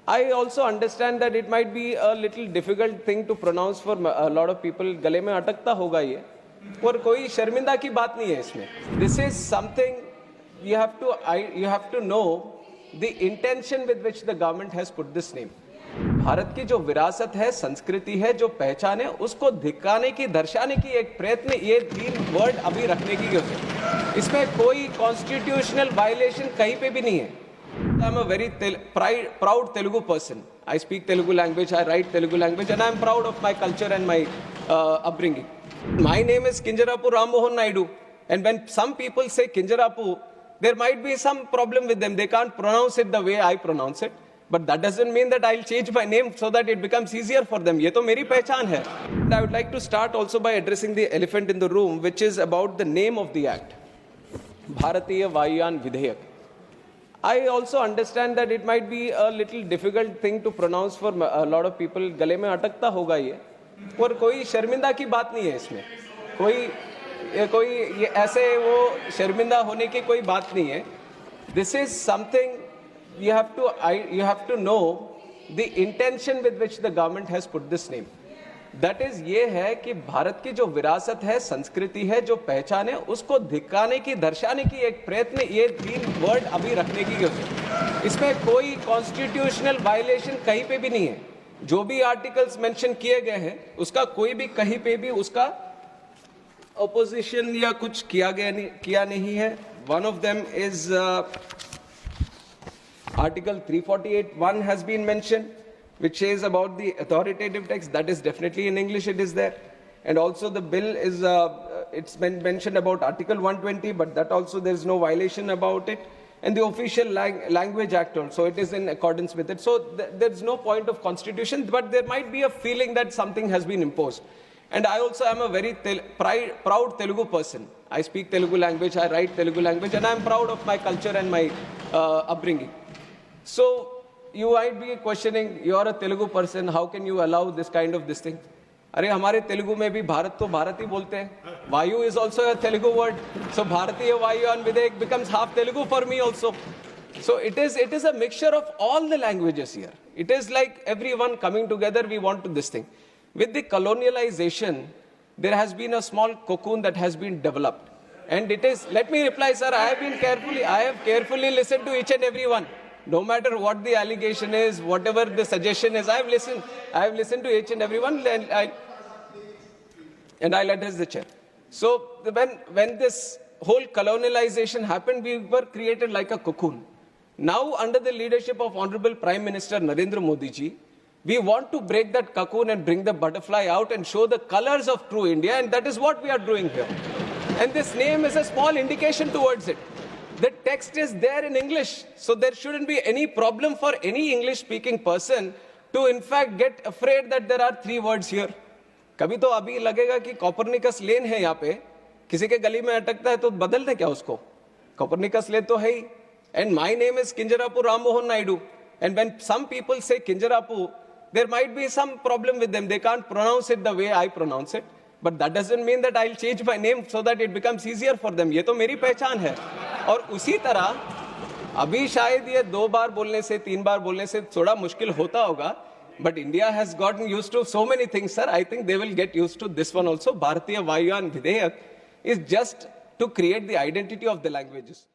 I also understand that it might be a little difficult thing to pronounce for a lot of people. गले में अटकता होगा ये, पर कोई शर्मिंदा की बात नहीं है इसमें. This is something you have to know the intention with which the government has put this name. Bharat की जो विरासत है, संस्कृति है, जो पहचान है, उसको दिखाने की, दर्शाने की एक प्रयत्न ये 3 वर्ड अभी रखने की है. इसमें कोई कॉन्स्टिट्यूशनल वायलेशन कहीं पे भी नहीं है. I am a very proud Telugu person. I speak Telugu language, I write Telugu language, and I am proud of my culture and my upbringing. My name is Kinjarapu Ram Mohan Naidu, and when some people say Kinjarapu, there might be some problem with them. They can't pronounce it the way I pronounce it. But that doesn't mean that I'll change my name so that it becomes easier for them. ये तो मेरी पहचान है. And I would like to start also by addressing the elephant in the room, which is about the name of the act. Bharatiya Vayuyan Vidhayak. I also understand that it might be a little difficult thing to pronounce for a lot of people. गले में अटकता होगा ये, पर कोई शर्मिंदा की बात नहीं है इसमें. कोई ऐसे वो शर्मिंदा होने की कोई बात नहीं है. This is something you have to know the intention with which the government has put this name. That is ये है कि भारत की जो विरासत है, संस्कृति है, जो पहचान है, उसको दिखाने की, दर्शाने की एक प्रयत्न ये 3 वर्ड अभी रखने की है. इसमें कोई कॉन्स्टिट्यूशनल वायलेशन कहीं पे भी नहीं है. जो भी आर्टिकल्स मेंशन किए गए हैं, उसका कोई भी कहीं पे भी उसका ऑपोजिशन या कुछ किया नहीं है. One of them is Article 348(1) has been mentioned, which says about the authoritative text. That is definitely in English, it is there. And also the bill is, it's been mentioned about Article 120, but that also there is no violation about it. And the Official Language Act also, it is in accordance with it. So there's no point of constitution, but there might be a feeling that something has been imposed. And I also am a very proud Telugu person. I speak Telugu language, I write Telugu language, and I am proud of my culture and my upbringing. So you might be questioning, you are a Telugu person, how can you allow this kind of this thing? अरे हमारे तेलुगु में भी भारत तो भारत ही बोलते हैं. वायु is also a Telugu word. So Bharatiya Vayuyan Vidhayak becomes half Telugu for me also. So it is a mixture of all the languages here. It is like everyone coming together, we want to this thing. With the colonialization, there has been a small cocoon that has been developed. And it is, let me reply, sir, I have carefully listened to each and every one. No matter what the allegation is, whatever the suggestion is, I have listened to each and every one, and I'll address the chair. So when this whole colonialization happened, we were created like a cocoon. Now, under the leadership of Honorable Prime Minister Narendra Modi ji, we want to break that cocoon and bring the butterfly out and show the colors of true India, and that is what we are doing here. And this name is a small indication towards it. The text is there in English, so there shouldn't be any problem for any English-speaking person to in fact get afraid that there are 3 words here. कभी तो अभी लगेगा कि Copernicus lane है यहाँ पे, किसी के गली में अटकता है तो बदल दे क्या उसको? कॉपरनिकस लेन तो है ही. And my name is Kinjarapu Ram Mohan Naidu. And when some people say Kinjarapu, there might be some problem with them. They can't pronounce it the way I pronounce it. But that doesn't mean that I'll change my name so that it becomes easier for them. ये तो मेरी पहचान है. और उसी तरह अभी शायद ये 2 बार बोलने से, 3 बार बोलने से थोड़ा मुश्किल होता होगा. But India has gotten used to so many things, sir. I think they will get used to this one also. Bharatiya Vayuyan Vidhayak is just to create the identity of the languages.